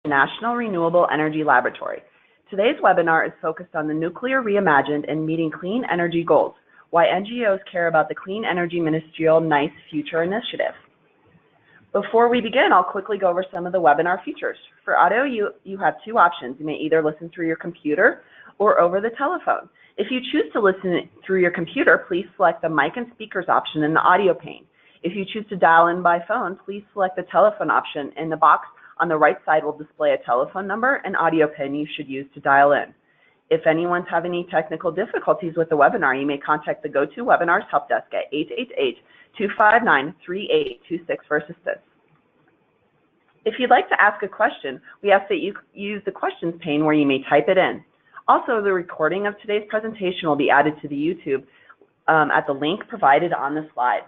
National Renewable Energy Laboratory. Today's webinar is focused on the Nuclear Reimagined and Meeting Clean Energy Goals, why NGOs care about the Clean Energy Ministerial NICE Future Initiative. Before we begin, I'll quickly go over some of the webinar features. For audio, you have two options. You may either listen through your computer or over the telephone. If you choose to listen through your computer, please select the mic and speakers option in the audio pane. If you choose to dial in by phone, please select the telephone option, and the box on the right side will display a telephone number and audio pin you should use to dial in. If anyone's having any technical difficulties with the webinar, you may contact the GoToWebinars help desk at 888-259-3826 for assistance. If you'd like to ask a question, we ask that you use the questions pane where you may type it in. Also, the recording of today's presentation will be added to the YouTube at the link provided on the slide.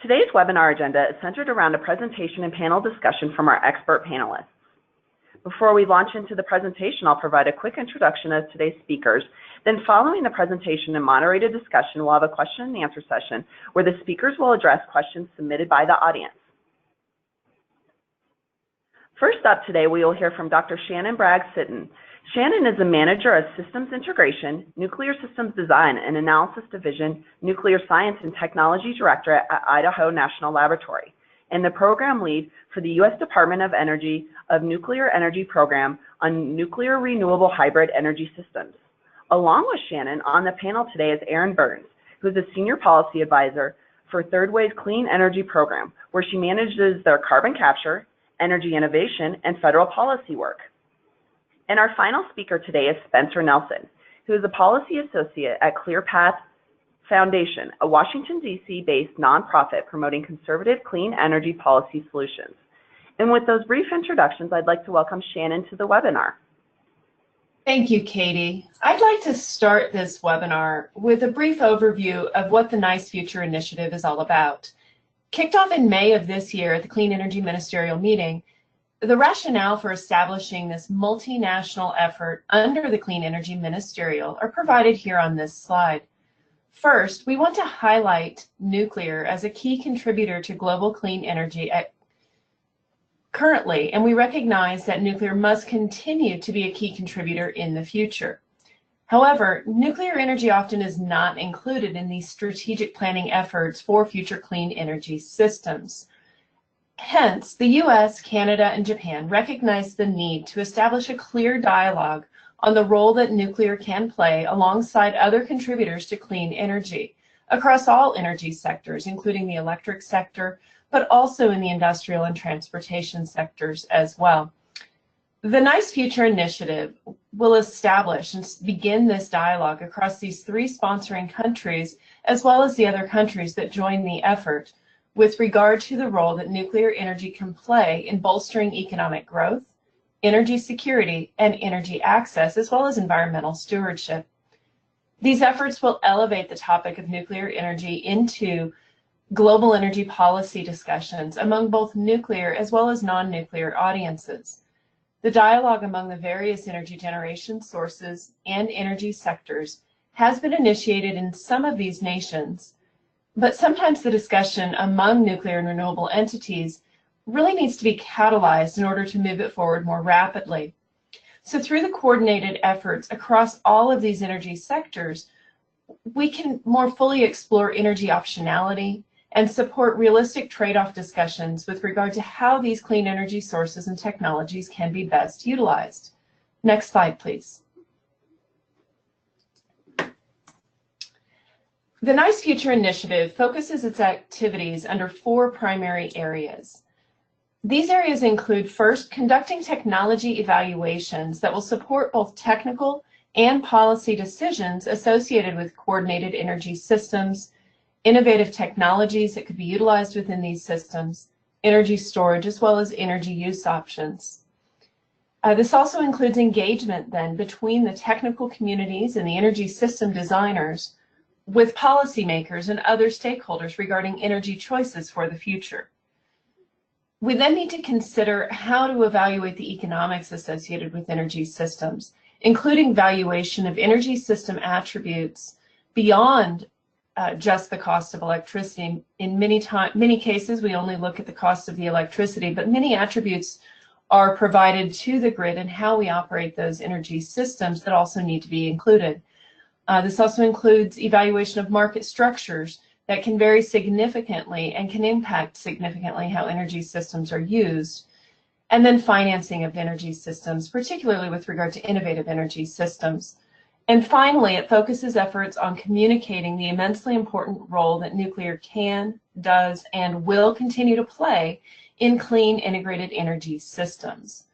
Today's webinar agenda is centered around a presentation and panel discussion from our expert panelists. Before we launch into the presentation, I'll provide a quick introduction of today's speakers. Then following the presentation and moderated discussion, we'll have a question and answer session where the speakers will address questions submitted by the audience. First up today, we will hear from Dr. Shannon Bragg-Sitton. Shannon is a manager of Systems Integration, Nuclear Systems Design and Analysis Division, Nuclear Science and Technology Director at Idaho National Laboratory, and the program lead for the U.S. Department of Energy of Nuclear Energy Program on Nuclear Renewable Hybrid Energy Systems. Along with Shannon, on the panel today is Erin Burns, who is a Senior Policy Advisor for Third Way's Clean Energy Program, where she manages their carbon capture, energy innovation, and federal policy work. And our final speaker today is Spencer Nelson, who is a Policy Associate at ClearPath Foundation, a Washington, D.C.-based nonprofit promoting conservative clean energy policy solutions. And with those brief introductions, I'd like to welcome Shannon to the webinar. Thank you, Katie. I'd like to start this webinar with a brief overview of what the NICE Future Initiative is all about. Kicked off in May of this year at the Clean Energy Ministerial meeting, the rationale for establishing this multinational effort under the Clean Energy Ministerial are provided here on this slide. First, we want to highlight nuclear as a key contributor to global clean energy currently, and we recognize that nuclear must continue to be a key contributor in the future. However, nuclear energy often is not included in these strategic planning efforts for future clean energy systems. Hence, the US, Canada, and Japan recognize the need to establish a clear dialogue on the role that nuclear can play alongside other contributors to clean energy across all energy sectors, including the electric sector, but also in the industrial and transportation sectors as well. The NICE Future Initiative will establish and begin this dialogue across these three sponsoring countries, as well as the other countries that join the effort, with regard to the role that nuclear energy can play in bolstering economic growth, energy security, and energy access, as well as environmental stewardship. These efforts will elevate the topic of nuclear energy into global energy policy discussions among both nuclear as well as non-nuclear audiences. The dialogue among the various energy generation sources and energy sectors has been initiated in some of these nations, but sometimes the discussion among nuclear and renewable entities really needs to be catalyzed in order to move it forward more rapidly. So through the coordinated efforts across all of these energy sectors, we can more fully explore energy optionality and support realistic trade-off discussions with regard to how these clean energy sources and technologies can be best utilized. Next slide, please. The NICE Future Initiative focuses its activities under four primary areas. These areas include, first, conducting technology evaluations that will support both technical and policy decisions associated with coordinated energy systems, innovative technologies that could be utilized within these systems, energy storage, as well as energy use options. This also includes engagement then between the technical communities and the energy system designers with policymakers and other stakeholders regarding energy choices for the future. We then need to consider how to evaluate the economics associated with energy systems, including valuation of energy system attributes beyond just the cost of electricity. In many cases, we only look at the cost of the electricity, but many attributes are provided to the grid and how we operate those energy systems that also need to be included. This also includes evaluation of market structures that can vary significantly and can impact significantly how energy systems are used. And then financing of energy systems, particularly with regard to innovative energy systems. And finally, it focuses efforts on communicating the immensely important role that nuclear can, does, and will continue to play in clean integrated energy systems.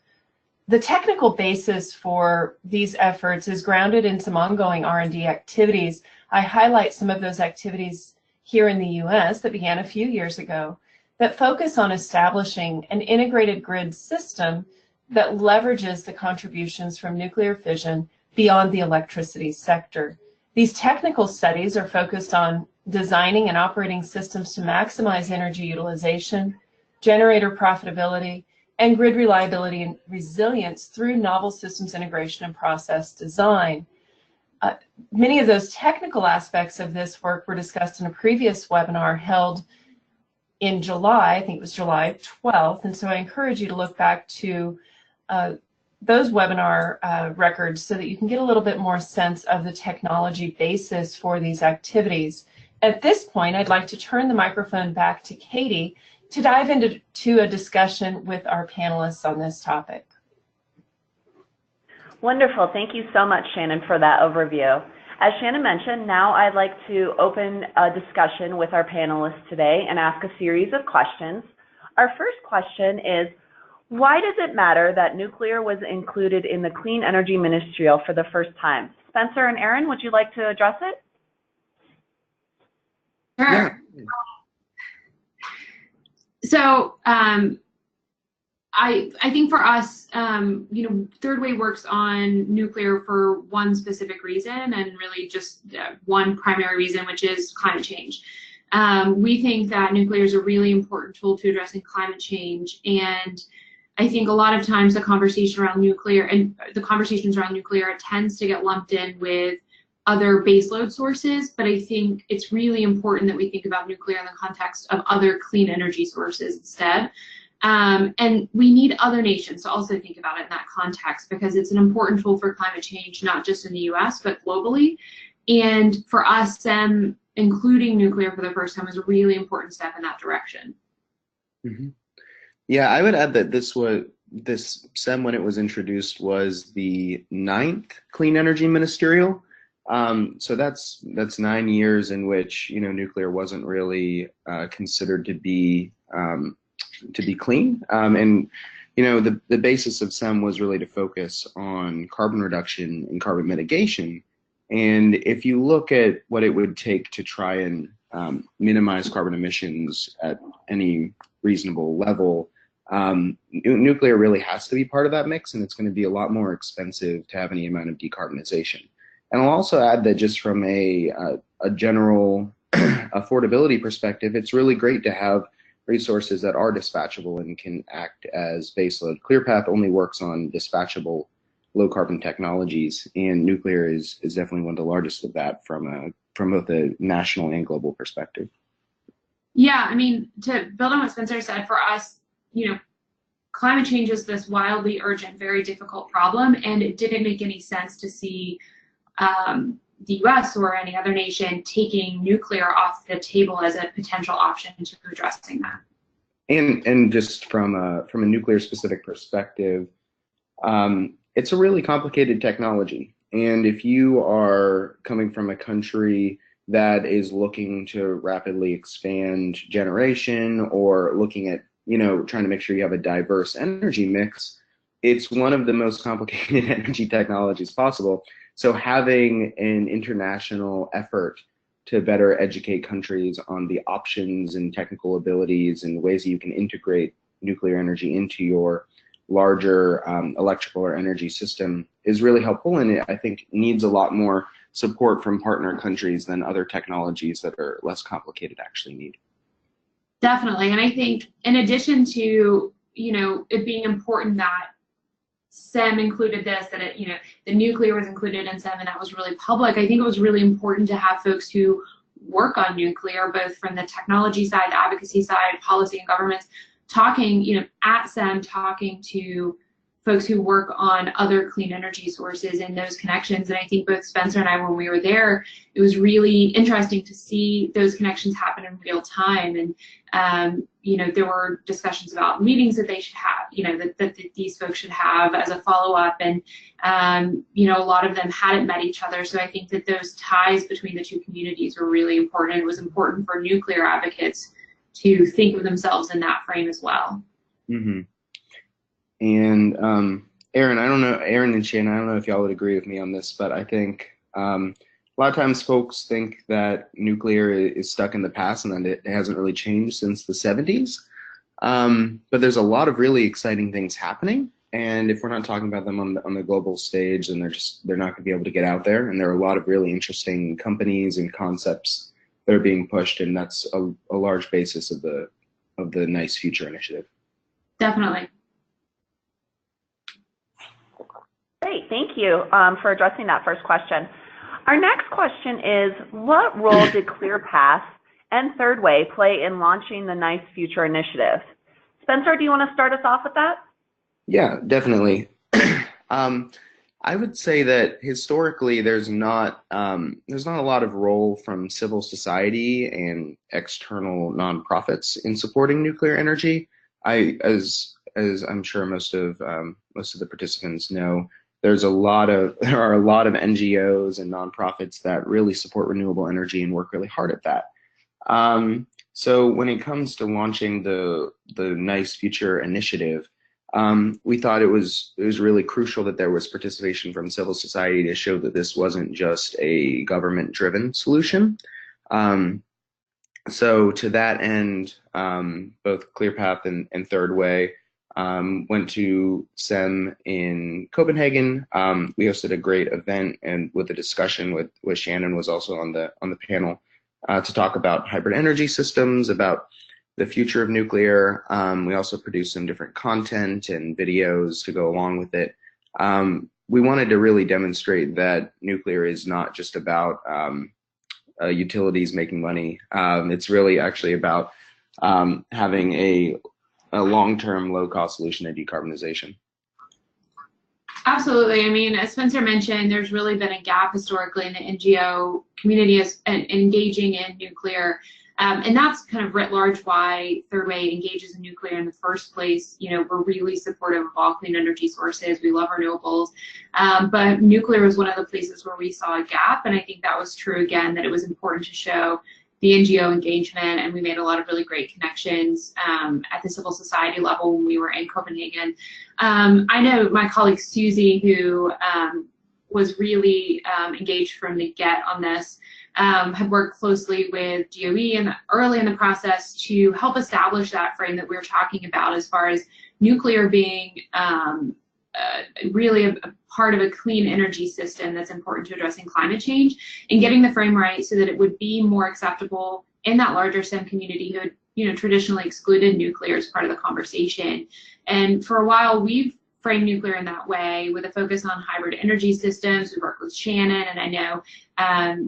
The technical basis for these efforts is grounded in some ongoing R&D activities. I highlight some of those activities here in the US that began a few years ago that focus on establishing an integrated grid system that leverages the contributions from nuclear fission beyond the electricity sector. These technical studies are focused on designing and operating systems to maximize energy utilization, generator profitability, and grid reliability and resilience through novel systems integration and process design. Many of those technical aspects of this work were discussed in a previous webinar held in July, I think it was July 12th, and so I encourage you to look back to those webinar records so that you can get a little bit more sense of the technology basis for these activities. At this point, I'd like to turn the microphone back to Katie to dive into a discussion with our panelists on this topic. Wonderful. Thank you so much, Shannon, for that overview. As Shannon mentioned, now I'd like to open a discussion with our panelists today and ask a series of questions. Our first question is, why does it matter that nuclear was included in the Clean Energy Ministerial for the first time? Spencer and Aaron, would you like to address it? Sure. So I think for us, Third Way works on nuclear for one specific reason, and really just one primary reason, which is climate change. We think that nuclear is a really important tool to addressing climate change, and I think a lot of times the conversation around nuclear and the conversations around nuclear tends to get lumped in with other baseload sources, but I think it's really important that we think about nuclear in the context of other clean energy sources instead. And we need other nations to also think about it in that context, because it's an important tool for climate change, not just in the US, but globally. And for us, SEM, including nuclear for the first time, is a really important step in that direction. Mm-hmm. Yeah, I would add that this SEM, when it was introduced, was the 9th Clean Energy Ministerial. So that's 9 years in which nuclear wasn't really considered to be clean, and the basis of SEM was really to focus on carbon reduction and carbon mitigation. And if you look at what it would take to try and minimize carbon emissions at any reasonable level, nuclear really has to be part of that mix, and it's going to be a lot more expensive to have any amount of decarbonization. And I'll also add that just from a general affordability perspective, it's really great to have resources that are dispatchable and can act as baseload. ClearPath only works on dispatchable low carbon technologies, and nuclear is definitely one of the largest of that from both a national and global perspective. Yeah, I mean, to build on what Spencer said, for us, climate change is this wildly urgent, very difficult problem, and it didn't make any sense to see the US or any other nation taking nuclear off the table as a potential option to addressing that. And just from a nuclear specific perspective, it's a really complicated technology. And if you are coming from a country that is looking to rapidly expand generation, or looking at trying to make sure you have a diverse energy mix, it's one of the most complicated energy technologies possible. So having an international effort to better educate countries on the options and technical abilities and ways that you can integrate nuclear energy into your larger electrical or energy system is really helpful, and it, I think, needs a lot more support from partner countries than other technologies that are less complicated actually need. Definitely, and I think in addition to it being important that SEM included this, that the nuclear was included in SEM, and that was really public, I think it was really important to have folks who work on nuclear, both from the technology side, the advocacy side, policy and governments, talking, at SEM, talking to folks who work on other clean energy sources and those connections. And I think both Spencer and I, when we were there, it was really interesting to see those connections happen in real time. And, there were discussions about meetings that they should have, that these folks should have as a follow-up. And, a lot of them hadn't met each other. So I think that those ties between the two communities were really important. It was important for nuclear advocates to think of themselves in that frame as well. Mm-hmm. And Aaron, I don't know, Aaron and Shannon, I don't know if y'all would agree with me on this, but I think a lot of times folks think that nuclear is stuck in the past and that it hasn't really changed since the 70s. But there's a lot of really exciting things happening. And if we're not talking about them on the global stage, then they're not going to be able to get out there. And there are a lot of really interesting companies and concepts that are being pushed, and that's a large basis of the Nice Future initiative. Definitely. Great, thank you for addressing that first question. Our next question is, what role did ClearPath and Third Way play in launching the Nice Future initiative? Spencer, do you want to start us off with that? Yeah, definitely. I would say that historically there's not a lot of role from civil society and external nonprofits in supporting nuclear energy. As I'm sure most of the participants know, there are a lot of NGOs and nonprofits that really support renewable energy and work really hard at that. So when it comes to launching the Nice Future initiative, we thought it was really crucial that there was participation from civil society to show that this wasn't just a government-driven solution. So to that end, both ClearPath and Third Way went to SEM in Copenhagen. We hosted a great event, and with a discussion with Shannon was also on the panel to talk about hybrid energy systems, about the future of nuclear. We also produced some different content and videos to go along with it. We wanted to really demonstrate that nuclear is not just about utilities making money. It's really actually about having a long-term, low-cost solution to decarbonization. Absolutely. I mean, as Spencer mentioned, there's really been a gap historically in the NGO community engaging in nuclear. And that's kind of writ large why Third Way engages in nuclear in the first place. We're really supportive of all clean energy sources. We love renewables. But nuclear was one of the places where we saw a gap. And I think that was true again, that it was important to show the NGO engagement, and we made a lot of really great connections at the civil society level when we were in Copenhagen. I know my colleague Susie, who was really engaged from the get on this, had worked closely with DOE and early in the process to help establish that frame that we were talking about, as far as nuclear being really a part of a clean energy system that's important to addressing climate change, and getting the frame right so that it would be more acceptable in that larger STEM community who had traditionally excluded nuclear as part of the conversation. And for a while we've framed nuclear in that way, with a focus on hybrid energy systems. We worked with Shannon, and I know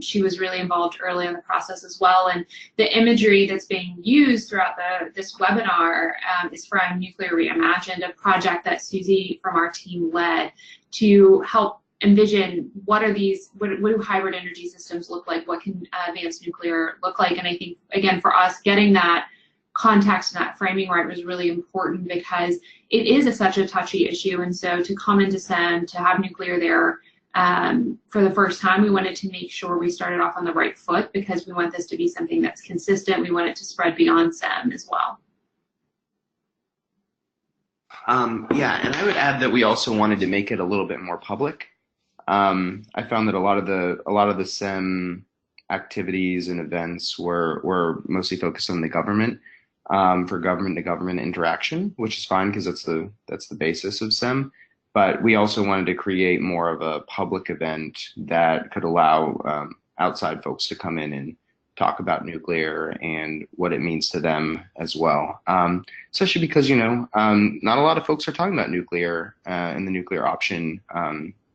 she was really involved early in the process as well. And the imagery that's being used throughout this webinar is from Nuclear Reimagined, a project that Susie from our team led to help envision what do hybrid energy systems look like, what can advanced nuclear look like. And I think, again, for us, getting that context and that framing right was really important, because it is such a touchy issue. And so to come into SEM, to have nuclear there for the first time, we wanted to make sure we started off on the right foot, because we want this to be something that's consistent. We want it to spread beyond SEM as well. Yeah, and I would add that we also wanted to make it a little bit more public. I found that a lot of the SEM activities and events were mostly focused on the government, for government-to-government interaction, which is fine because that's the basis of SEM. But we also wanted to create more of a public event that could allow outside folks to come in and talk about nuclear and what it means to them as well. Especially because not a lot of folks are talking about nuclear and the nuclear option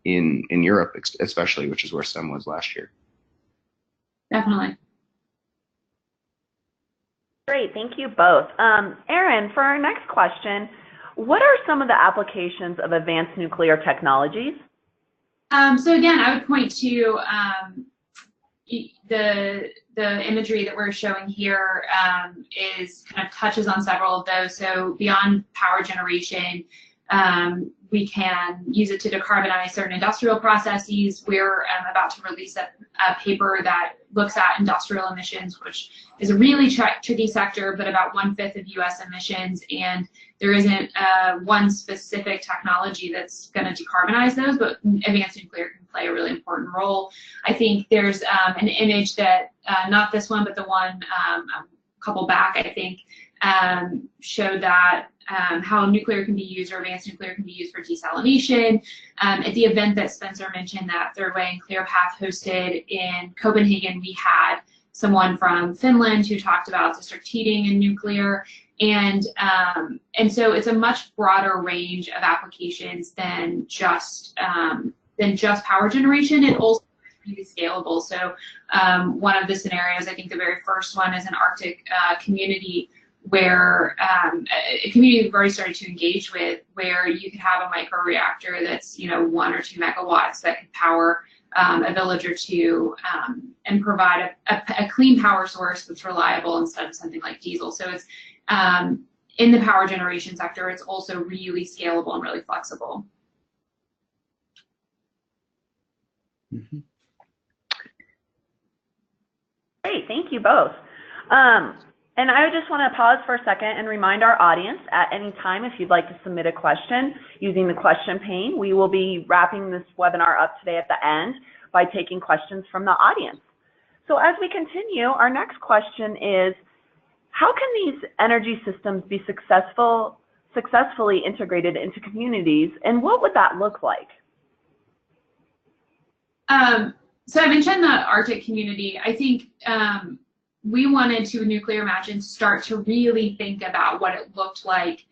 in Europe, especially, which is where SEM was last year. Definitely. Great, thank you both. Erin, for our next question, what are some of the applications of advanced nuclear technologies? So again, I would point to the imagery that we're showing here is kind of touches on several of those. So beyond power generation, we can use it to decarbonize certain industrial processes. We're about to release a paper that looks at industrial emissions, which is a really tricky sector, but about 1/5 of US emissions, and there isn't one specific technology that's going to decarbonize those, but advanced nuclear can play a really important role. I think there's an image that, not this one, but the one a couple back, I think, showed that how nuclear can be used, or advanced nuclear can be used for desalination. At the event that Spencer mentioned that Third Way and ClearPath hosted in Copenhagen, we had someone from Finland who talked about district heating and nuclear. And so it's a much broader range of applications than just power generation. It also is really scalable. So one of the scenarios, I think the very first one, is an Arctic community where a community we've already started to engage with, where you could have a micro reactor that's 1 or 2 megawatts that could power a village or two, and provide a clean power source that's reliable instead of something like diesel. So it's in the power generation sector, it's also really scalable and really flexible. Mm-hmm. Great, thank you both. And I just want to pause for a second and remind our audience at any time, if you'd like to submit a question using the question pane, we will be wrapping this webinar up today at the end by taking questions from the audience. So as we continue, our next question is, how can these energy systems be successfully integrated into communities, and what would that look like? So I mentioned the Arctic community. I think we wanted to, Reimagined, start to really think about what it looked like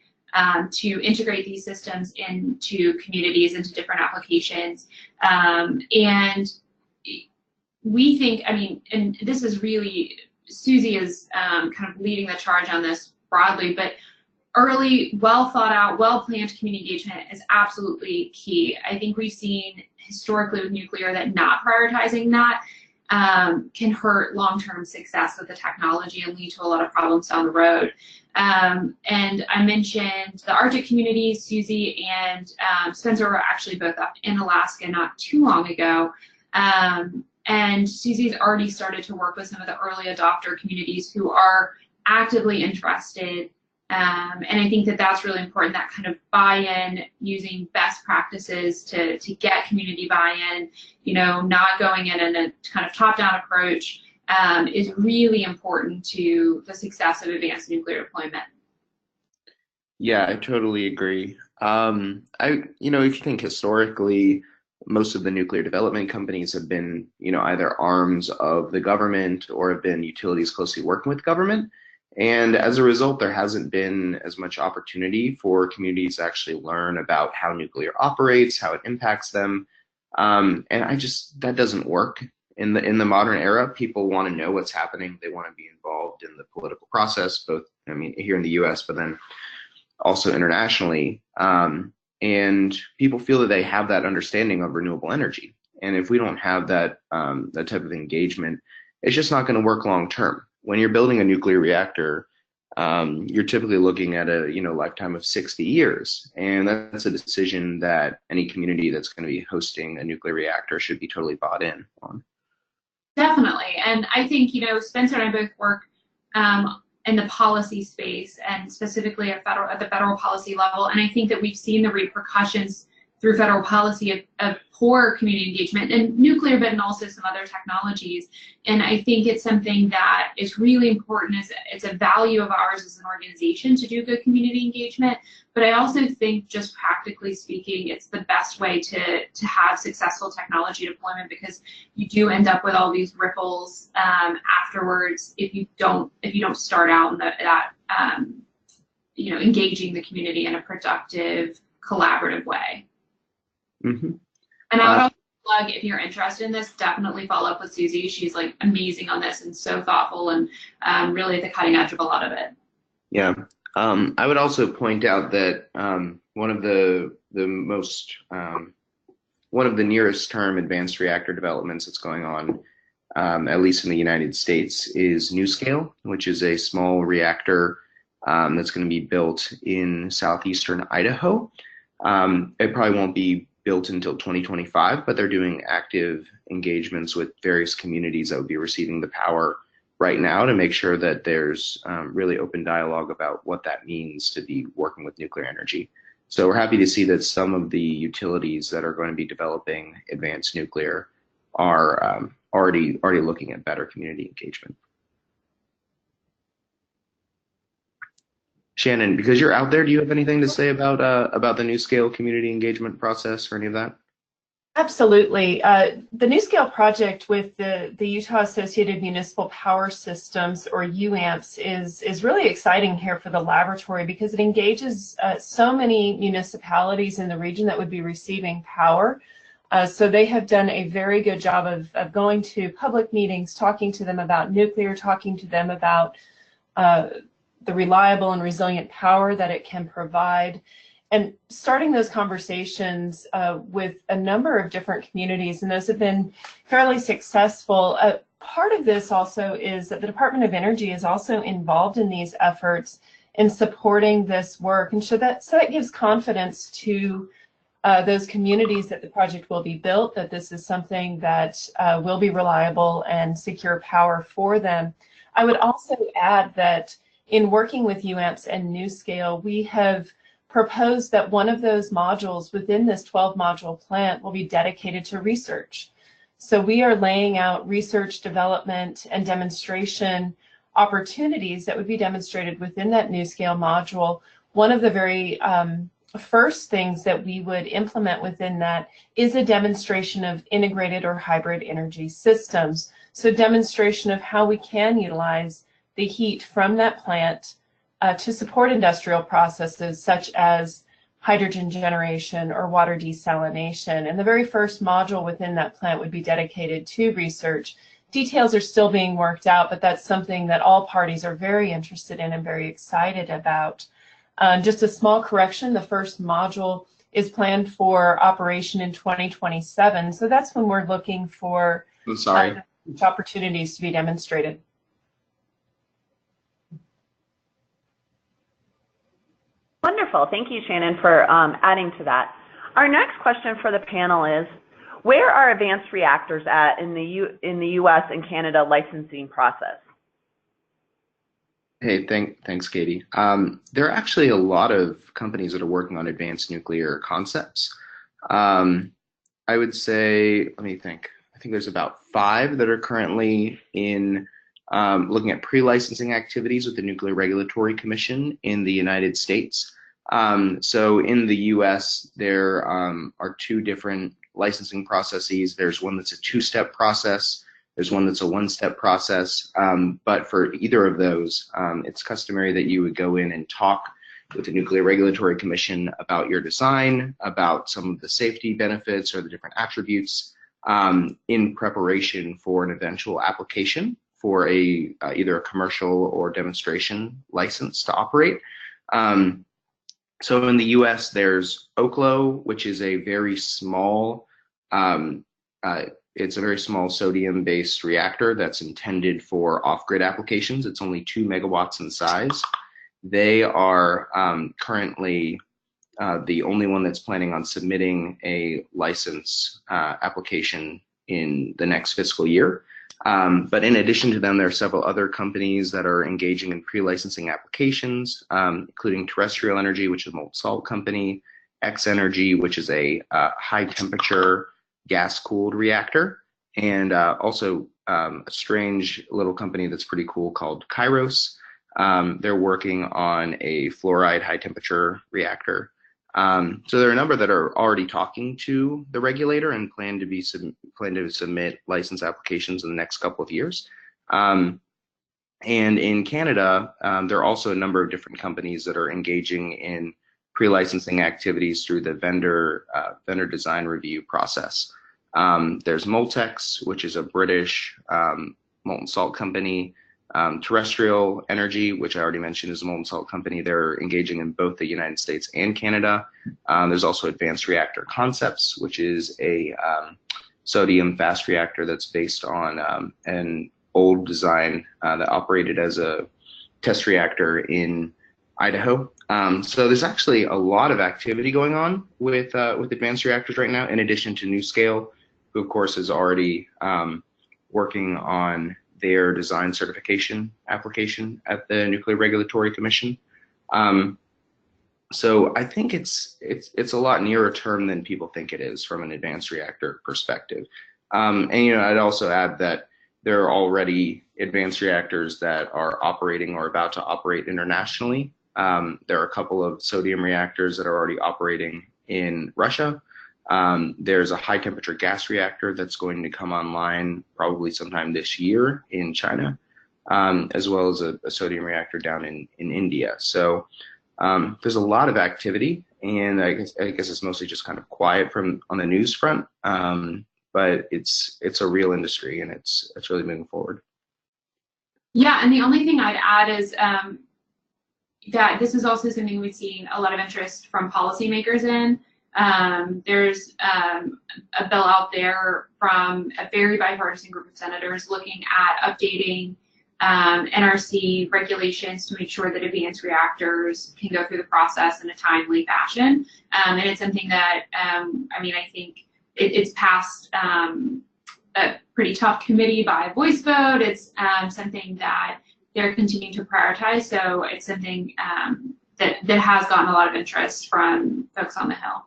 to integrate these systems into communities, into different applications. And we think, and this is really, Susie is kind of leading the charge on this broadly, but early, well thought out, well planned community engagement is absolutely key. I think we've seen historically with nuclear that not prioritizing that can hurt long-term success with the technology and lead to a lot of problems down the road. And I mentioned the Arctic community. Susie and Spencer were actually both up in Alaska not too long ago. And Susie's already started to work with some of the early adopter communities who are actively interested. And I think that that's really important, that kind of buy-in, using best practices to get community buy-in, not going in a kind of top-down approach, is really important to the success of advanced nuclear deployment. Yeah, I totally agree. If you think historically, most of the nuclear development companies have been, either arms of the government or have been utilities closely working with government. And as a result, there hasn't been as much opportunity for communities to actually learn about how nuclear operates, how it impacts them. And that doesn't work in the modern era. People want to know what's happening. They want to be involved in the political process, both, here in the US, but then also internationally. And people feel that they have that understanding of renewable energy. And if we don't have that type of engagement, it's just not going to work long term. When you're building a nuclear reactor, you're typically looking at a lifetime of 60 years, and that's a decision that any community that's going to be hosting a nuclear reactor should be totally bought in on. Definitely, and I think Spencer and I both work in the policy space, and specifically at the federal policy level, and I think that we've seen the repercussions through federal policy of poor community engagement in nuclear, but also some other technologies. And I think it's something that is really important. It's a value of ours as an organization to do good community engagement. But I also think, just practically speaking, it's the best way to have successful technology deployment, because you do end up with all these ripples afterwards if you don't start out in engaging the community in a productive, collaborative way. Mm-hmm. And I would also plug, if you're interested in this, definitely follow up with Susie. She's like amazing on this and so thoughtful and really at the cutting edge of a lot of it. Yeah. I would also point out that one of the nearest term advanced reactor developments that's going on, at least in the United States, is NuScale, which is a small reactor that's going to be built in southeastern Idaho. It probably won't be built until 2025, but they're doing active engagements with various communities that would be receiving the power right now to make sure that there's really open dialogue about what that means to be working with nuclear energy. So we're happy to see that some of the utilities that are going to be developing advanced nuclear are already looking at better community engagement. Shannon, because you're out there, do you have anything to say about the NuScale community engagement process or any of that? Absolutely. The NuScale project with the Utah Associated Municipal Power Systems, or UAMPS, is really exciting here for the laboratory because it engages so many municipalities in the region that would be receiving power. So they have done a very good job of going to public meetings, talking to them about nuclear, talking to them about the reliable and resilient power that it can provide, and starting those conversations with a number of different communities, and those have been fairly successful. Part of this also is that the Department of Energy is also involved in these efforts in supporting this work, and so that gives confidence to those communities that the project will be built, that this is something that will be reliable and secure power for them. I would also add that in working with UAMPS and NuScale, we have proposed that one of those modules within this 12-module plant will be dedicated to research. So we are laying out research, development, and demonstration opportunities that would be demonstrated within that NuScale module. One of the very first things that we would implement within that is a demonstration of integrated or hybrid energy systems. So demonstration of how we can utilize the heat from that plant to support industrial processes such as hydrogen generation or water desalination. And the very first module within that plant would be dedicated to research. Details are still being worked out, but that's something that all parties are very interested in and very excited about. Just a small correction, the first module is planned for operation in 2027. So that's when we're looking for opportunities to be demonstrated. Wonderful. Thank you, Shannon, for adding to that. Our next question for the panel is, where are advanced reactors at in the U.S. and Canada licensing process? Hey, thanks, Katie. There are actually a lot of companies that are working on advanced nuclear concepts. I would say, let me think. I think there's about 5 that are currently in looking at pre-licensing activities with the Nuclear Regulatory Commission in the United States. So in the US, there are 2 different licensing processes. There's one that's a 2-step process. There's one that's a 1-step process. But for either of those, it's customary that you would go in and talk with the Nuclear Regulatory Commission about your design, about some of the safety benefits or the different attributes in preparation for an eventual application for either a commercial or demonstration license to operate. So in the US, there's Oklo, which is a very small, it's a very small sodium-based reactor that's intended for off-grid applications. It's only 2 megawatts in size. They are currently the only one that's planning on submitting a license application in the next fiscal year. But in addition to them, there are several other companies that are engaging in pre-licensing applications, including Terrestrial Energy, which is a molten salt company, X Energy, which is a high-temperature gas-cooled reactor, and also a strange little company that's pretty cool called Kairos. They're working on a fluoride high-temperature reactor. So there are a number that are already talking to the regulator and plan to submit license applications in the next couple of years. And in Canada, there are also a number of different companies that are engaging in pre-licensing activities through the vendor design review process. There's Moltex, which is a British molten salt company. Terrestrial Energy, which I already mentioned, is a molten salt company. They're engaging in both the United States and Canada. There's also Advanced Reactor Concepts, which is a sodium fast reactor that's based on an old design that operated as a test reactor in Idaho. So there's actually a lot of activity going on with advanced reactors right now, in addition to NuScale, who of course is already working on their design certification application at the Nuclear Regulatory Commission. So I think it's a lot nearer term than people think it is from an advanced reactor perspective. And I'd also add that there are already advanced reactors that are operating or about to operate internationally. There are a couple of sodium reactors that are already operating in Russia. There's a high temperature gas reactor that's going to come online probably sometime this year in China, as well as a sodium reactor down in India. So there's a lot of activity, and I guess it's mostly just kind of quiet on the news front, but it's a real industry, and it's really moving forward. Yeah, and the only thing I'd add is that this is also something we've seen a lot of interest from policymakers in. There's a bill out there from a very bipartisan group of senators looking at updating NRC regulations to make sure that advanced reactors can go through the process in a timely fashion. And it's something that, I think it's passed a pretty tough committee by voice vote. It's something that they're continuing to prioritize. So it's something that has gotten a lot of interest from folks on the Hill.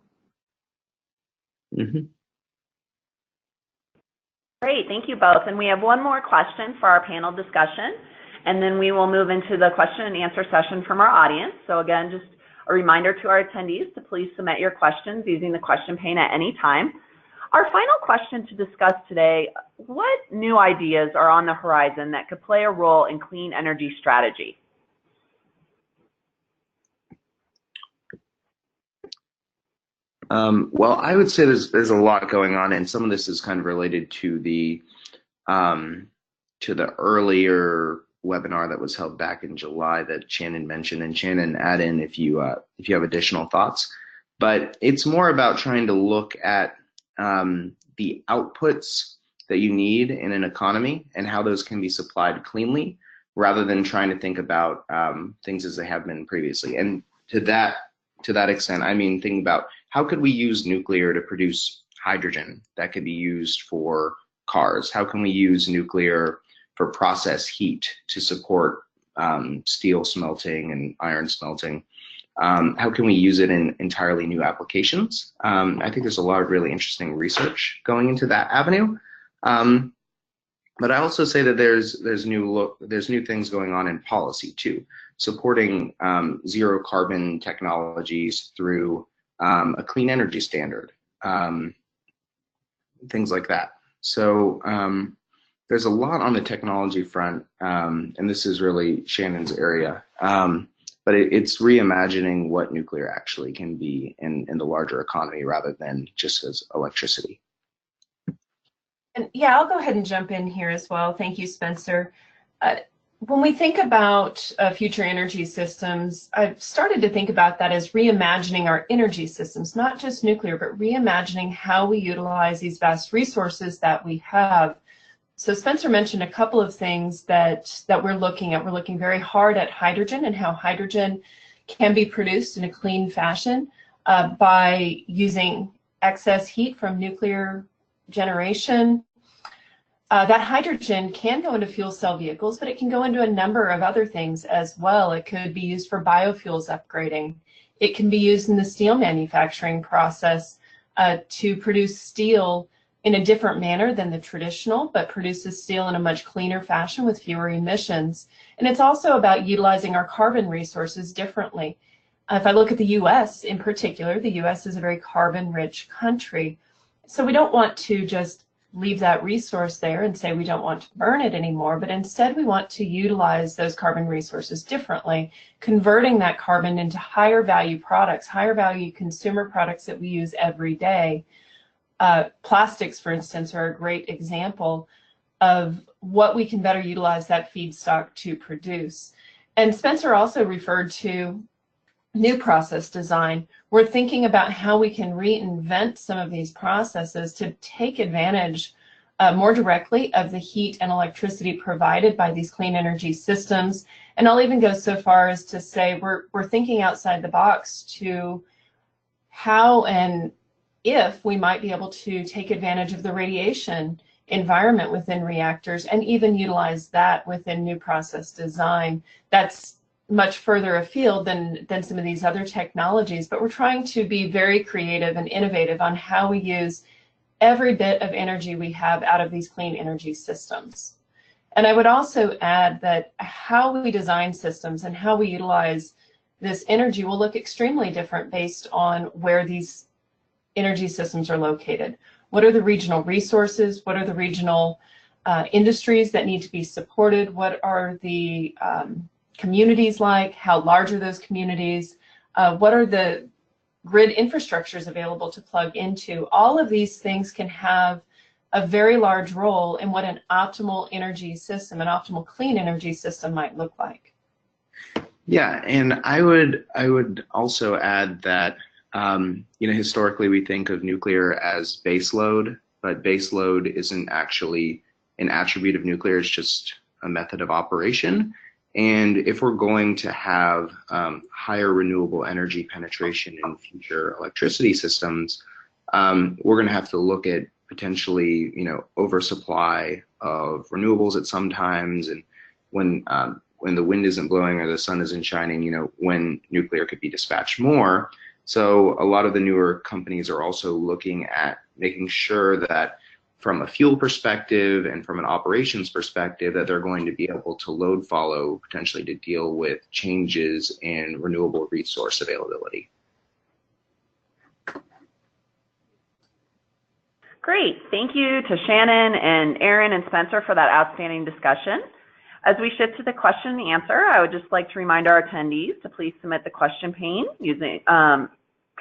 Mm-hmm. Great, thank you both. And we have one more question for our panel discussion, and then we will move into the question and answer session from our audience. So again, just a reminder to our attendees to please submit your questions using the question pane at any time. Our final question to discuss today: what new ideas are on the horizon that could play a role in clean energy strategy? Well, I would say there's a lot going on, and some of this is kind of related to the earlier webinar that was held back in July that Shannon mentioned. And Shannon, add in if you have additional thoughts. But it's more about trying to look at the outputs that you need in an economy and how those can be supplied cleanly, rather than trying to think about things as they have been previously. And to that extent, I mean, thinking about how could we use nuclear to produce hydrogen that could be used for cars? How can we use nuclear for process heat to support steel smelting and iron smelting? How can we use it in entirely new applications? I think there's a lot of really interesting research going into that avenue. But I also say that there's new things going on in policy too, supporting zero carbon technologies through a clean energy standard, things like that. So there's a lot on the technology front, and this is really Shannon's area. But it's reimagining what nuclear actually can be in the larger economy, rather than just as electricity. And yeah, I'll go ahead and jump in here as well. Thank you, Spencer. When we think about future energy systems, I've started to think about that as reimagining our energy systems, not just nuclear, but reimagining how we utilize these vast resources that we have. So Spencer mentioned a couple of things that we're looking at. We're looking very hard at hydrogen and how hydrogen can be produced in a clean fashion by using excess heat from nuclear generation. That hydrogen can go into fuel cell vehicles, but it can go into a number of other things as well. It could be used for biofuels upgrading. It can be used in the steel manufacturing process to produce steel in a different manner than the traditional, but produces steel in a much cleaner fashion with fewer emissions. And it's also about utilizing our carbon resources differently. If I look at the US in particular, the US is a very carbon-rich country. So we don't want to just leave that resource there and say we don't want to burn it anymore, but instead we want to utilize those carbon resources differently, converting that carbon into higher value products, higher value consumer products that we use every day. Plastics, for instance, are a great example of what we can better utilize that feedstock to produce. And Spencer also referred to new process design. We're thinking about how we can reinvent some of these processes to take advantage more directly of the heat and electricity provided by these clean energy systems. And I'll even go so far as to say we're thinking outside the box to how and if we might be able to take advantage of the radiation environment within reactors and even utilize that within new process design. That's much further afield than some of these other technologies, but we're trying to be very creative and innovative on how we use every bit of energy we have out of these clean energy systems. And I would also add that how we design systems and how we utilize this energy will look extremely different based on where these energy systems are located. What are the regional resources? What are the regional industries that need to be supported? What are the communities like? How large are those communities? What are the grid infrastructures available to plug into? All of these things can have a very large role in what an optimal energy system, an optimal clean energy system might look like. Yeah, and I would also add that historically we think of nuclear as baseload, but baseload isn't actually an attribute of nuclear, it's just a method of operation. And if we're going to have higher renewable energy penetration in future electricity systems, we're going to have to look at potentially, oversupply of renewables at some times, and when the wind isn't blowing or the sun isn't shining, when nuclear could be dispatched more. So a lot of the newer companies are also looking at making sure that from a fuel perspective and from an operations perspective that they're going to be able to load follow potentially to deal with changes in renewable resource availability. Great. Thank you to Shannon and Aaron and Spencer for that outstanding discussion. As we shift to the question and answer, I would just like to remind our attendees to please submit the question pane using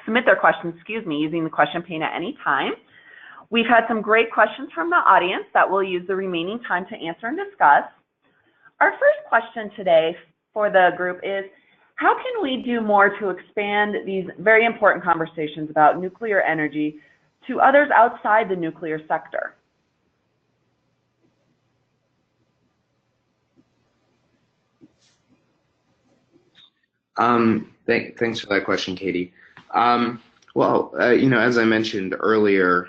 submit their questions, using the question pane at any time. We've had some great questions from the audience that we'll use the remaining time to answer and discuss. Our first question today for the group is, how can we do more to expand these very important conversations about nuclear energy to others outside the nuclear sector? Thanks for that question, Katie. As I mentioned earlier,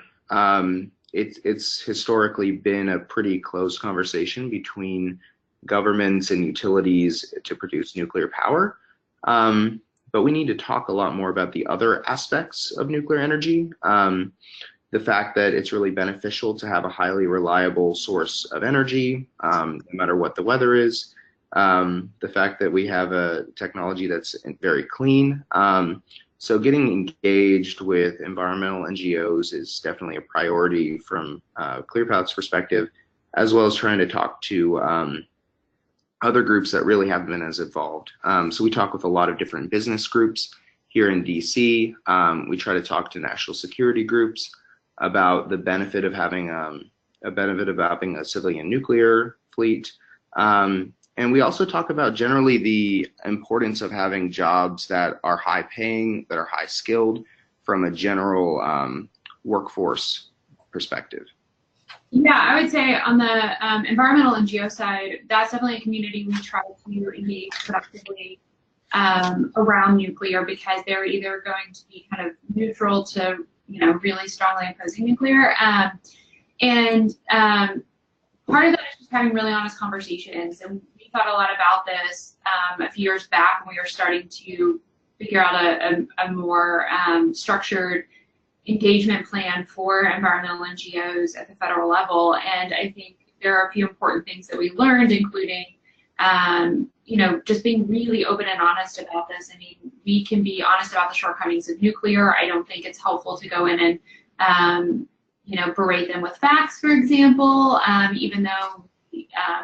it's historically been a pretty close conversation between governments and utilities to produce nuclear power. But we need to talk a lot more about the other aspects of nuclear energy. The fact that it's really beneficial to have a highly reliable source of energy, no matter what the weather is. The fact that we have a technology that's very clean. So getting engaged with environmental NGOs is definitely a priority from ClearPath's perspective, as well as trying to talk to other groups that really haven't been as involved. So we talk with a lot of different business groups here in DC. We try to talk to national security groups about the benefit of having a civilian nuclear fleet. And we also talk about generally the importance of having jobs that are high paying, that are high skilled from a general workforce perspective. Yeah, I would say on the environmental NGO side, that's definitely a community we try to engage productively around nuclear, because they're either going to be kind of neutral to, really strongly opposing nuclear. Part of that is just having really honest conversations. And we thought a lot about this a few years back when we were starting to figure out a more structured engagement plan for environmental NGOs at the federal level. And I think there are a few important things that we learned, including, just being really open and honest about this. I mean, we can be honest about the shortcomings of nuclear. I don't think it's helpful to go in and, berate them with facts, for example, even though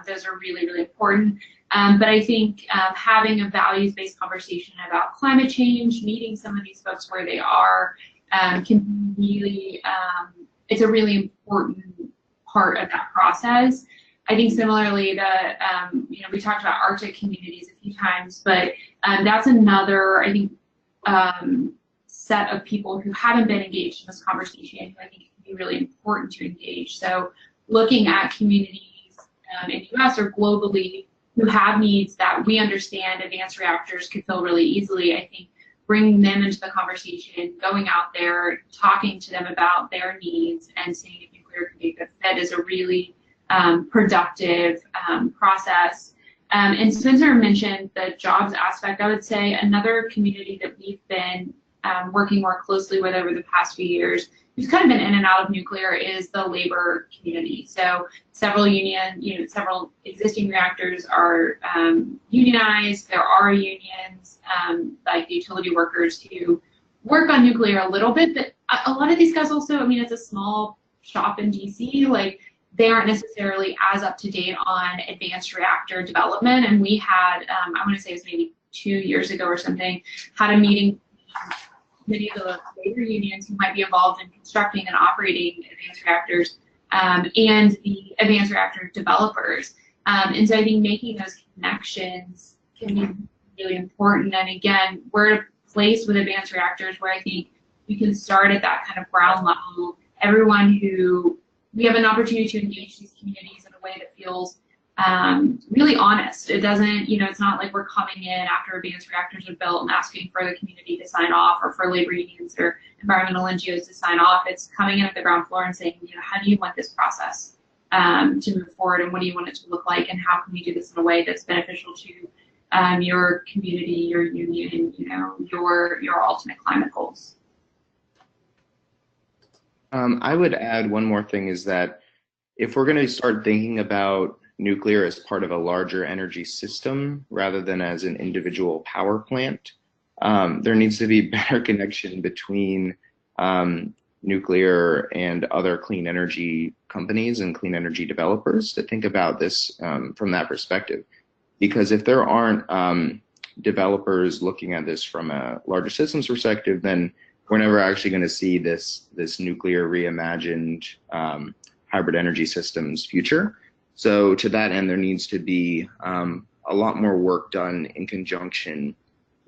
those are really, really important. But I think having a values-based conversation about climate change, meeting some of these folks where they are, can be really it's a really important part of that process. I think similarly, we talked about Arctic communities a few times, but that's another, I think, set of people who haven't been engaged in this conversation who I think can be really important to engage. So looking at communities in the US or globally who have needs that we understand advanced reactors could fill really easily, I think bringing them into the conversation, going out there, talking to them about their needs and seeing if nuclear can be a good fit is a really productive process. And Spencer mentioned the jobs aspect. I would say another community that we've been working more closely with over the past few years, who's kind of been in and out of nuclear, is the labor community. So several existing reactors are unionized. There are unions, like the utility workers who work on nuclear a little bit, but a lot of these guys also, I mean, it's a small shop in DC, like they aren't necessarily as up to date on advanced reactor development. And we had, I want to say it was maybe 2 years ago or something, had a meeting with many of the labor unions who might be involved in constructing and operating advanced reactors and the advanced reactor developers. And so I think making those connections can be really important. And again, we're at a place with advanced reactors where I think we can start at that kind of ground level. We have an opportunity to engage these communities in a way that feels really honest. It doesn't, it's not like we're coming in after advanced reactors are built and asking for the community to sign off or for labor unions or environmental NGOs to sign off. It's coming in at the ground floor and saying, how do you want this process to move forward, and what do you want it to look like, and how can we do this in a way that's beneficial to your community, your union, your ultimate climate goals. I would add one more thing, is that if we're going to start thinking about nuclear as part of a larger energy system rather than as an individual power plant, there needs to be better connection between nuclear and other clean energy companies and clean energy developers to think about this from that perspective. Because if there aren't developers looking at this from a larger systems perspective, then we're never actually going to see this nuclear reimagined hybrid energy systems future. So to that end, there needs to be a lot more work done in conjunction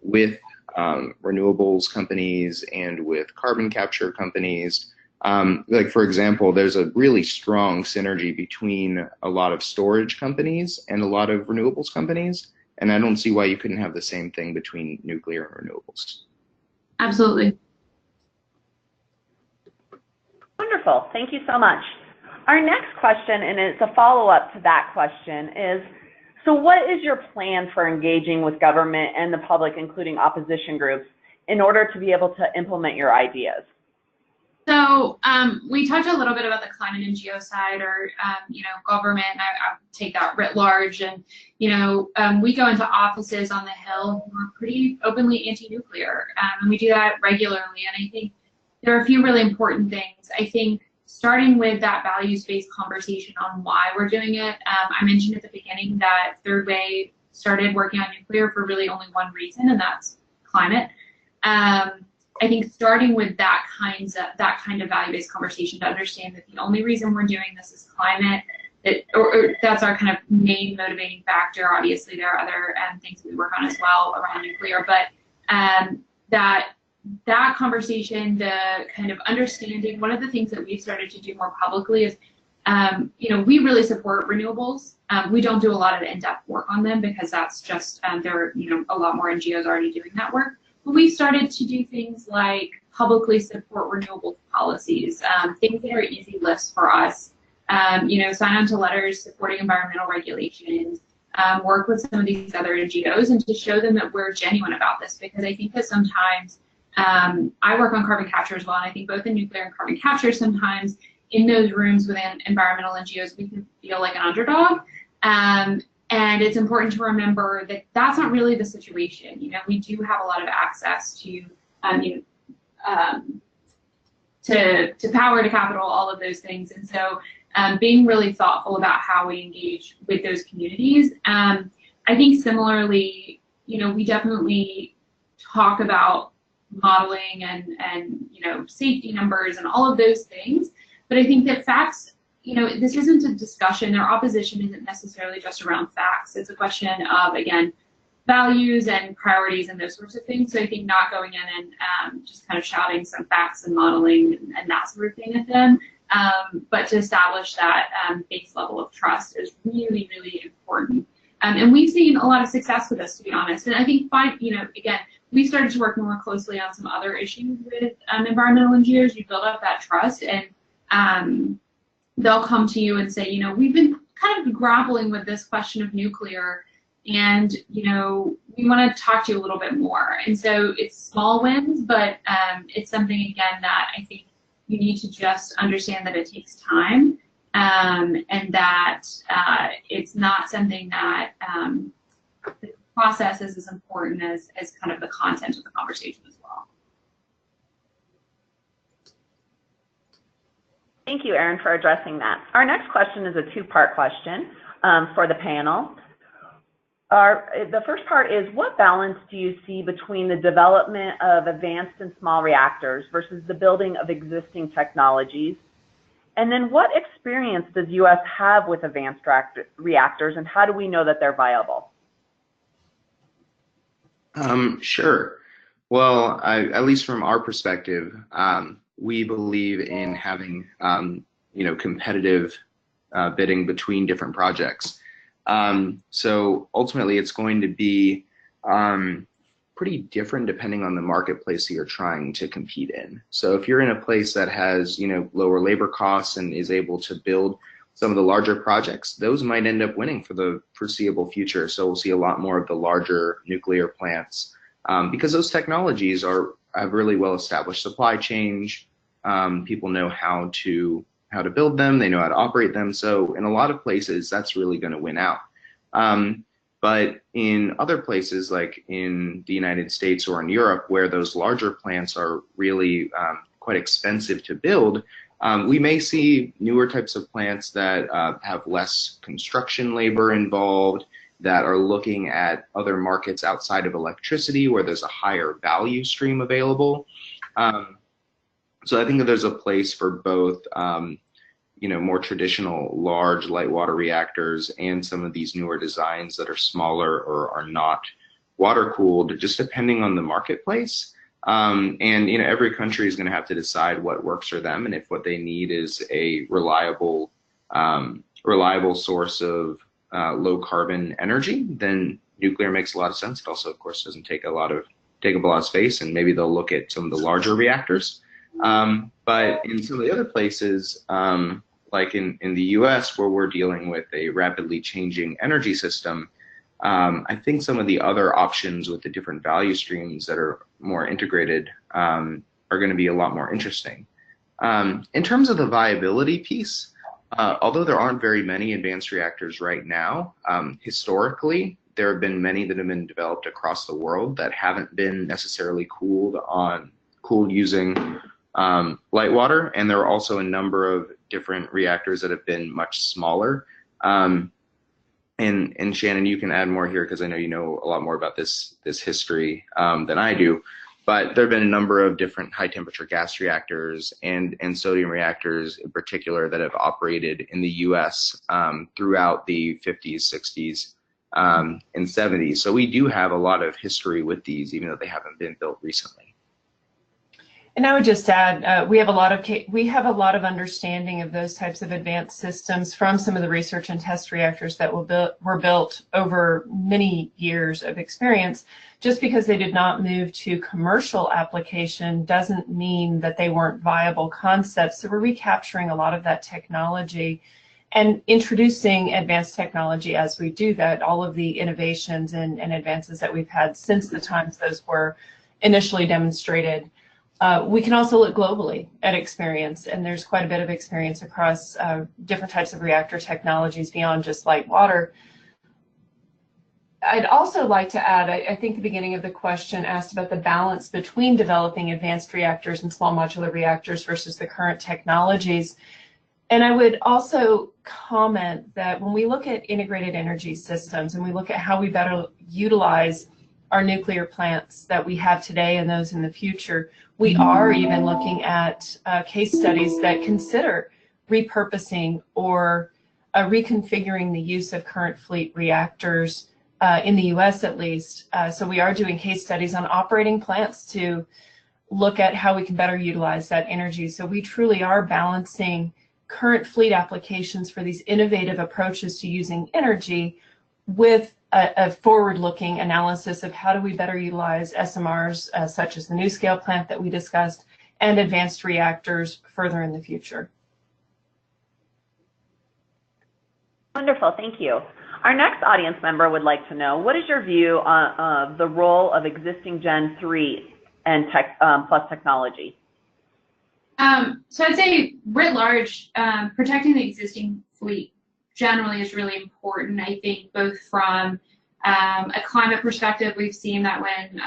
with renewables companies and with carbon capture companies. Like, for example, there's a really strong synergy between a lot of storage companies and a lot of renewables companies. And I don't see why you couldn't have the same thing between nuclear and renewables. Absolutely. Wonderful. Thank you so much. Our next question, and it's a follow-up to that question, is, so what is your plan for engaging with government and the public, including opposition groups, in order to be able to implement your ideas? So we talked a little bit about the climate NGO side, or government. I take that writ large, and we go into offices on the Hill who are pretty openly anti-nuclear, and we do that regularly. And I think there are a few really important things. I think starting with that values-based conversation on why we're doing it. I mentioned at the beginning that Third Way started working on nuclear for really only one reason, and that's climate. I think starting with that kind of value-based conversation to understand that the only reason we're doing this is climate, or that's our kind of main motivating factor. Obviously, there are other things that we work on as well around nuclear, but that conversation, the kind of understanding, one of the things that we've started to do more publicly is, we really support renewables. We don't do a lot of in-depth work on them because that's just, there are, a lot more NGOs already doing that work. But we've started to do things like publicly support renewables policies, things that are easy lifts for us, sign on to letters supporting environmental regulations, work with some of these other NGOs and to show them that we're genuine about this, because I think that sometimes I work on carbon capture as well, and I think both in nuclear and carbon capture, sometimes in those rooms within environmental NGOs, we can feel like an underdog. And it's important to remember that that's not really the situation. We do have a lot of access to, to power, to capital, all of those things. And so being really thoughtful about how we engage with those communities. I think similarly, we definitely talk about modeling and safety numbers and all of those things. But I think that facts, this isn't a discussion. Their opposition isn't necessarily just around facts. It's a question of, again, values and priorities and those sorts of things. So I think not going in and just kind of shouting some facts and modeling and that sort of thing at them, but to establish that base level of trust is really, really important. And we've seen a lot of success with this, to be honest. And I think, again, we started to work more closely on some other issues with environmental engineers. You build up that trust, and they'll come to you and say, we've been kind of grappling with this question of nuclear, and we want to talk to you a little bit more. And so it's small wins, but it's something, again, that I think you need to just understand that it takes time, and that it's not something that the process is as important as kind of the content of the conversation as well. Thank you, Erin, for addressing that. Our next question is a two-part question for the panel. The first part is, what balance do you see between the development of advanced and small reactors versus the building of existing technologies? And then what experience does U.S. have with advanced reactors, and how do we know that they're viable? Sure. Well, at least from our perspective, we believe in having competitive bidding between different projects. So ultimately, it's going to be pretty different depending on the marketplace that you're trying to compete in. So if you're in a place that has lower labor costs and is able to build some of the larger projects, those might end up winning for the foreseeable future. So we'll see a lot more of the larger nuclear plants because those technologies have really well established supply chain. People know how to build them, they know how to operate them. So in a lot of places, that's really going to win out. But in other places, like in the United States or in Europe, where those larger plants are really quite expensive to build, we may see newer types of plants that have less construction labor involved, that are looking at other markets outside of electricity where there's a higher value stream available. So I think that there's a place for both more traditional large light water reactors and some of these newer designs that are smaller or are not water cooled, just depending on the marketplace. And every country is going to have to decide what works for them, and if what they need is a reliable source of low carbon energy, then nuclear makes a lot of sense. It also, of course, doesn't take up a lot of space, and maybe they'll look at some of the larger reactors. But in some of the other places, like in the US, where we're dealing with a rapidly changing energy system, I think some of the other options with the different value streams that are more integrated are going to be a lot more interesting. In terms of the viability piece, although there aren't very many advanced reactors right now, historically, there have been many that have been developed across the world that haven't been necessarily cooled using light water, and there are also a number of different reactors that have been much smaller. And Shannon, you can add more here because I know you know a lot more about this history than I do. But there have been a number of different high temperature gas reactors and sodium reactors in particular that have operated in the US throughout the 50s, 60s, and 70s. So we do have a lot of history with these, even though they haven't been built recently. And I would just add, we have a lot of understanding of those types of advanced systems from some of the research and test reactors that were built over many years of experience. Just because they did not move to commercial application doesn't mean that they weren't viable concepts. So we're recapturing a lot of that technology and introducing advanced technology as we do that, all of the innovations and advances that we've had since the times those were initially demonstrated. We can also look globally at experience, and there's quite a bit of experience across different types of reactor technologies beyond just light water. I'd also like to add, I think the beginning of the question asked about the balance between developing advanced reactors and small modular reactors versus the current technologies. And I would also comment that when we look at integrated energy systems and we look at how we better utilize our nuclear plants that we have today and those in the future, we are even looking at case studies that consider repurposing or reconfiguring the use of current fleet reactors in the US at least. So we are doing case studies on operating plants to look at how we can better utilize that energy. So we truly are balancing current fleet applications for these innovative approaches to using energy with a forward-looking analysis of how do we better utilize SMRs such as the NuScale plant that we discussed and advanced reactors further in the future. Wonderful, thank you. Our next audience member would like to know, what is your view on the role of existing Gen 3 and plus technology? So I'd say, writ large, protecting the existing fleet generally is really important. I think both from a climate perspective, we've seen that when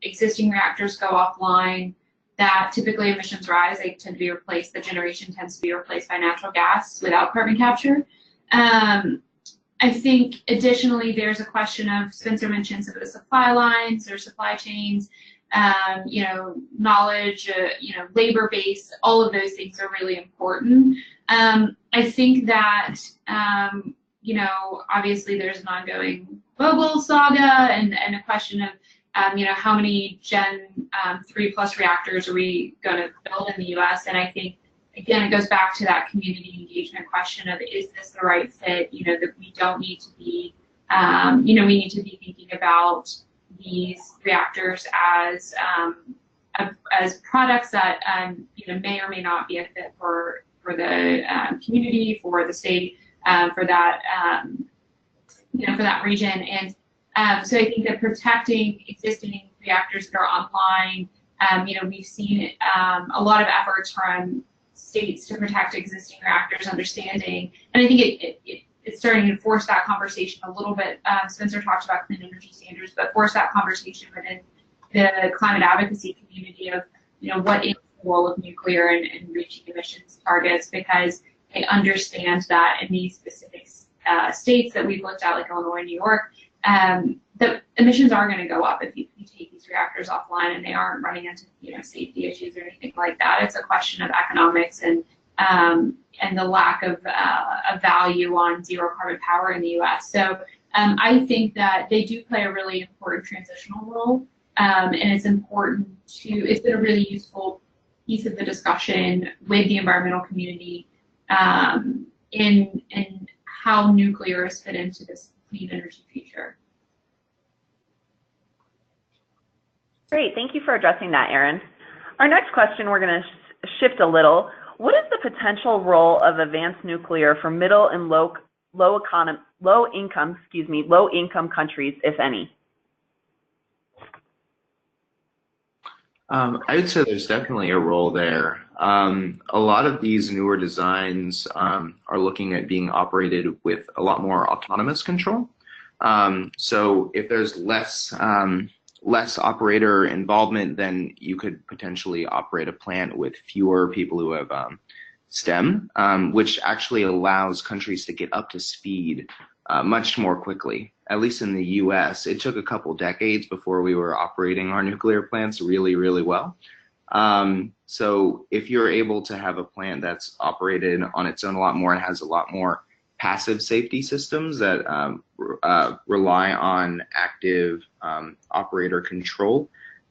existing reactors go offline, that typically emissions rise. They tend to be replaced, the generation tends to be replaced by natural gas without carbon capture. I think additionally, there's a question of, Spencer mentioned some of the supply lines or supply chains, you know, knowledge, you know, labor base, all of those things are really important. I think that, you know, obviously there's an ongoing global saga and a question of, you know, how many Gen 3 plus reactors are we going to build in the US? And I think, again, it goes back to that community engagement question of, is this the right fit? You know, that we don't need to be, you know, we need to be thinking about these reactors as products that, you know, may or may not be a fit for the community, for the state, for that, you know, for that region. And so I think that protecting existing reactors that are online, you know, we've seen a lot of efforts from states to protect existing reactors, understanding, and I think it's starting to force that conversation a little bit. Spencer talked about clean energy standards, but force that conversation within the climate advocacy community of, you know, what is the role of nuclear in reaching emissions targets, because they understand that in these specific states that we've looked at, like Illinois and New York, the emissions are going to go up if you take these reactors offline and they aren't running into, you know, safety issues or anything like that. It's a question of economics and the lack of value on zero carbon power in the U.S. So I think that they do play a really important transitional role, and it's important to, it's been a really useful piece of the discussion with the environmental community in how nuclear is fit into this clean energy future. Great, thank you for addressing that, Erin. Our next question, we're going to shift a little. What is the potential role of advanced nuclear for middle and low income countries, if any? I would say there's definitely a role there. A lot of these newer designs are looking at being operated with a lot more autonomous control. So if there's less operator involvement, then you could potentially operate a plant with fewer people who have STEM, which actually allows countries to get up to speed much more quickly. At least in the US, it took a couple decades before we were operating our nuclear plants really, really well. So if you're able to have a plant that's operated on its own a lot more and has a lot more passive safety systems that rely on active operator control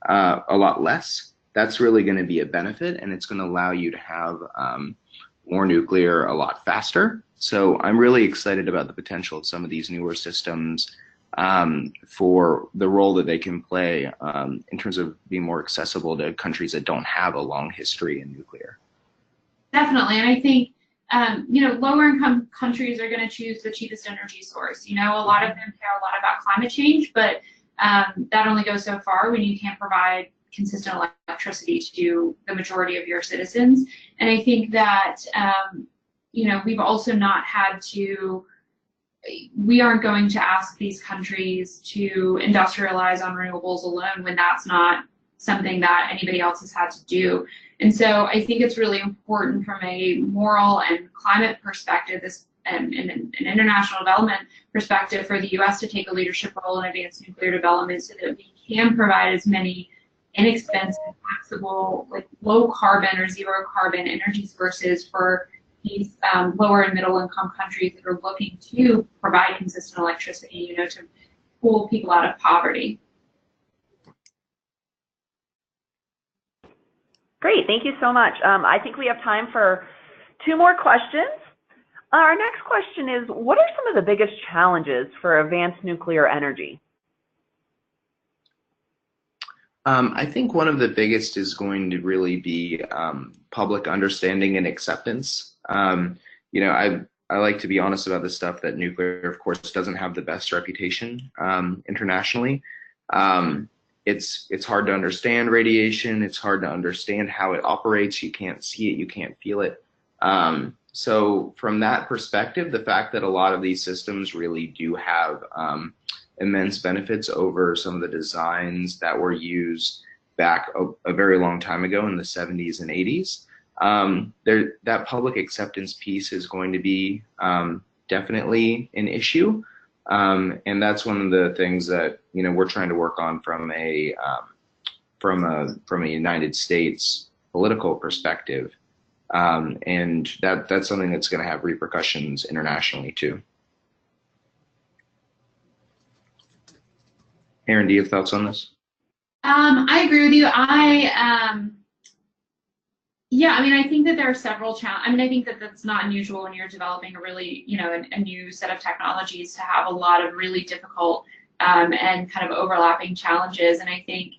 a lot less, that's really going to be a benefit, and it's going to allow you to have more nuclear a lot faster. So I'm really excited about the potential of some of these newer systems for the role that they can play in terms of being more accessible to countries that don't have a long history in nuclear. Definitely, and I think you know, lower income countries are going to choose the cheapest energy source. You know, a lot of them care a lot about climate change, but that only goes so far when you can't provide consistent electricity to the majority of your citizens. And I think that, you know, we've also not had to, we aren't going to ask these countries to industrialize on renewables alone when that's not something that anybody else has had to do. And so I think it's really important from a moral and climate perspective, this and an international development perspective, for the U.S. to take a leadership role in advanced nuclear development so that we can provide as many inexpensive, flexible, like low carbon or zero carbon energy sources for these lower and middle income countries that are looking to provide consistent electricity, you know, to pull people out of poverty. Great, thank you so much. I think we have time for 2 more questions. Our next question is, what are some of the biggest challenges for advanced nuclear energy? I think one of the biggest is going to really be public understanding and acceptance. You know, I like to be honest about the stuff that nuclear, of course, doesn't have the best reputation internationally. It's hard to understand radiation. It's hard to understand how it operates. You can't see it. You can't feel it. So from that perspective, the fact that a lot of these systems really do have immense benefits over some of the designs that were used back a very long time ago in the 70s and 80s. That public acceptance piece is going to be definitely an issue. And that's one of the things that, you know, we're trying to work on from a United States political perspective. And that's something that's going to have repercussions internationally too. Aaron, do you have thoughts on this? I agree with you. Yeah, I mean, I think that there are several challenges. I mean, I think that that's not unusual when you're developing a really, you know, a new set of technologies to have a lot of really difficult and kind of overlapping challenges. And I think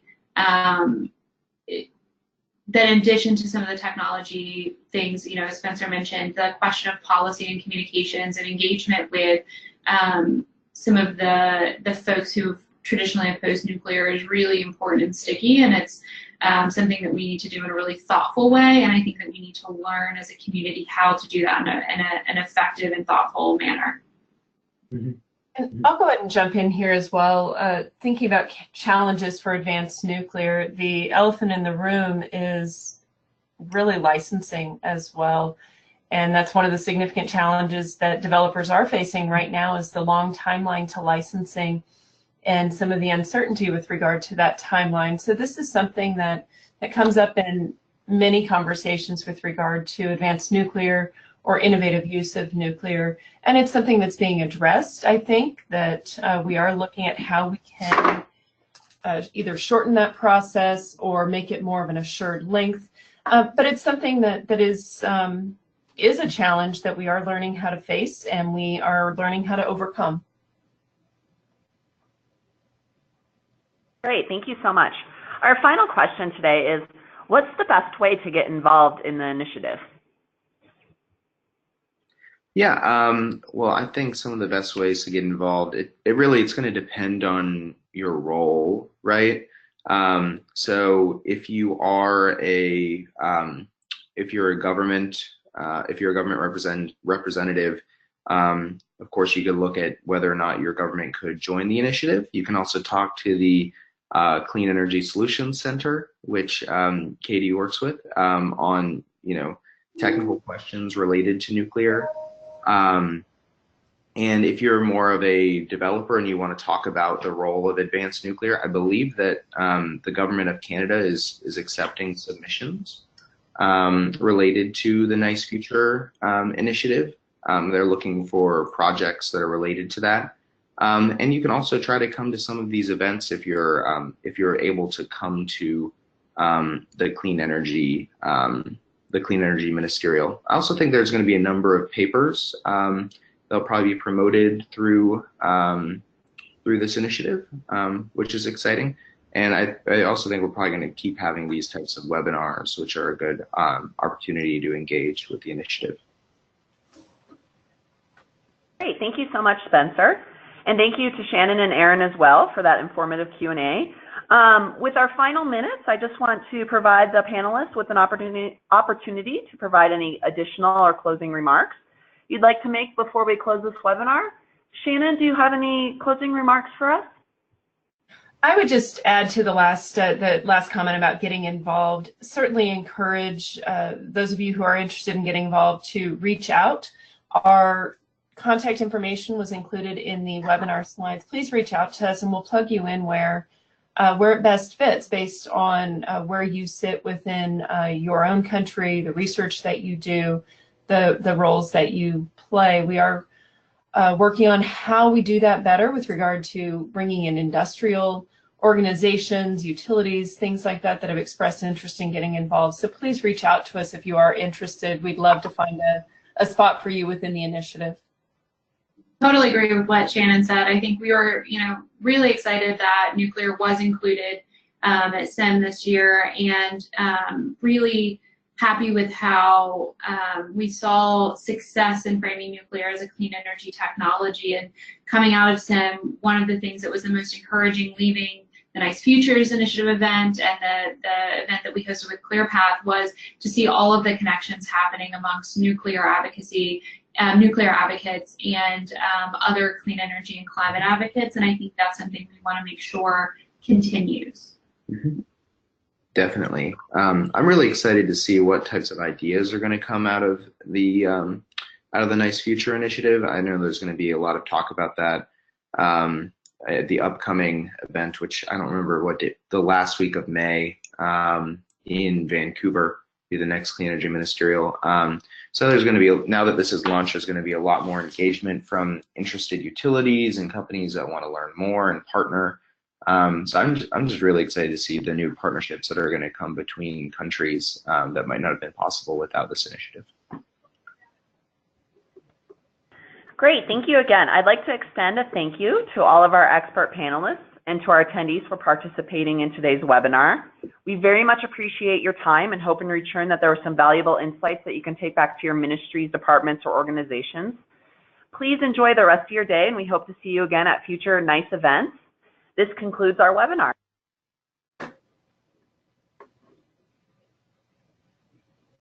that in addition to some of the technology things, you know, as Spencer mentioned, the question of policy and communications and engagement with some of the folks who've traditionally opposed nuclear is really important and sticky, and it's something that we need to do in a really thoughtful way, and I think that we need to learn as a community how to do that in an effective and thoughtful manner. Mm-hmm. And I'll go ahead and jump in here as well. Thinking about challenges for advanced nuclear, the elephant in the room is really licensing as well. And that's one of the significant challenges that developers are facing right now, is the long timeline to licensing and some of the uncertainty with regard to that timeline. So this is something that comes up in many conversations with regard to advanced nuclear or innovative use of nuclear. And it's something that's being addressed. I think that we are looking at how we can either shorten that process or make it more of an assured length. But it's something that is a challenge that we are learning how to face, and we are learning how to overcome. Great, thank you so much. Our final question today is, what's the best way to get involved in the initiative? Yeah, well, I think some of the best ways to get involved, it's going to depend on your role, right? So if you're a government representative, of course, you could look at whether or not your government could join the initiative. You can also talk to the Clean Energy Solutions Center, which Katie works with, on, you know, technical questions related to nuclear. And if you're more of a developer and you want to talk about the role of advanced nuclear, I believe that the government of Canada is accepting submissions related to the Nice Future initiative. They're looking for projects that are related to that. And you can also try to come to some of these events if you're able to come to the Clean Energy Ministerial. I also think there's going to be a number of papers they'll probably be promoted through this initiative, which is exciting. And I also think we're probably going to keep having these types of webinars, which are a good opportunity to engage with the initiative. Great, thank you so much, Spencer. And thank you to Shannon and Aaron as well for that informative Q&A. With our final minutes, I just want to provide the panelists with an opportunity to provide any additional or closing remarks you'd like to make before we close this webinar. Shannon, do you have any closing remarks for us? I would just add to the last comment about getting involved. Certainly encourage those of you who are interested in getting involved to reach out. Our contact information was included in the webinar slides. Please reach out to us and we'll plug you in where it best fits based on where you sit within your own country, the research that you do, the roles that you play. We are working on how we do that better with regard to bringing in industrial organizations, utilities, things like that have expressed interest in getting involved. So please reach out to us if you are interested. We'd love to find a spot for you within the initiative. Totally agree with what Shannon said. I think we were, really excited that nuclear was included at STEM this year, and really happy with how we saw success in framing nuclear as a clean energy technology. And coming out of STEM, one of the things that was the most encouraging leaving the Nice Futures Initiative event and the event that we hosted with ClearPath was to see all of the connections happening amongst nuclear advocacy, nuclear advocates, and other clean energy and climate advocates. And I think that's something we want to make sure continues. Mm-hmm. Definitely. I'm really excited to see what types of ideas are going to come out of the Nice Future Initiative. I know there's going to be a lot of talk about that at the upcoming event, which I don't remember what date, the last week of May in Vancouver, be the next Clean Energy Ministerial. So there's going to be, now that this is launched, there's going to be a lot more engagement from interested utilities and companies that want to learn more and partner. So I'm just really excited to see the new partnerships that are going to come between countries that might not have been possible without this initiative. Great, thank you again. I'd like to extend a thank you to all of our expert panelists and to our attendees for participating in today's webinar. We very much appreciate your time and hope in return that there were some valuable insights that you can take back to your ministries, departments, or organizations. Please enjoy the rest of your day, and we hope to see you again at future NICE events. This concludes our webinar.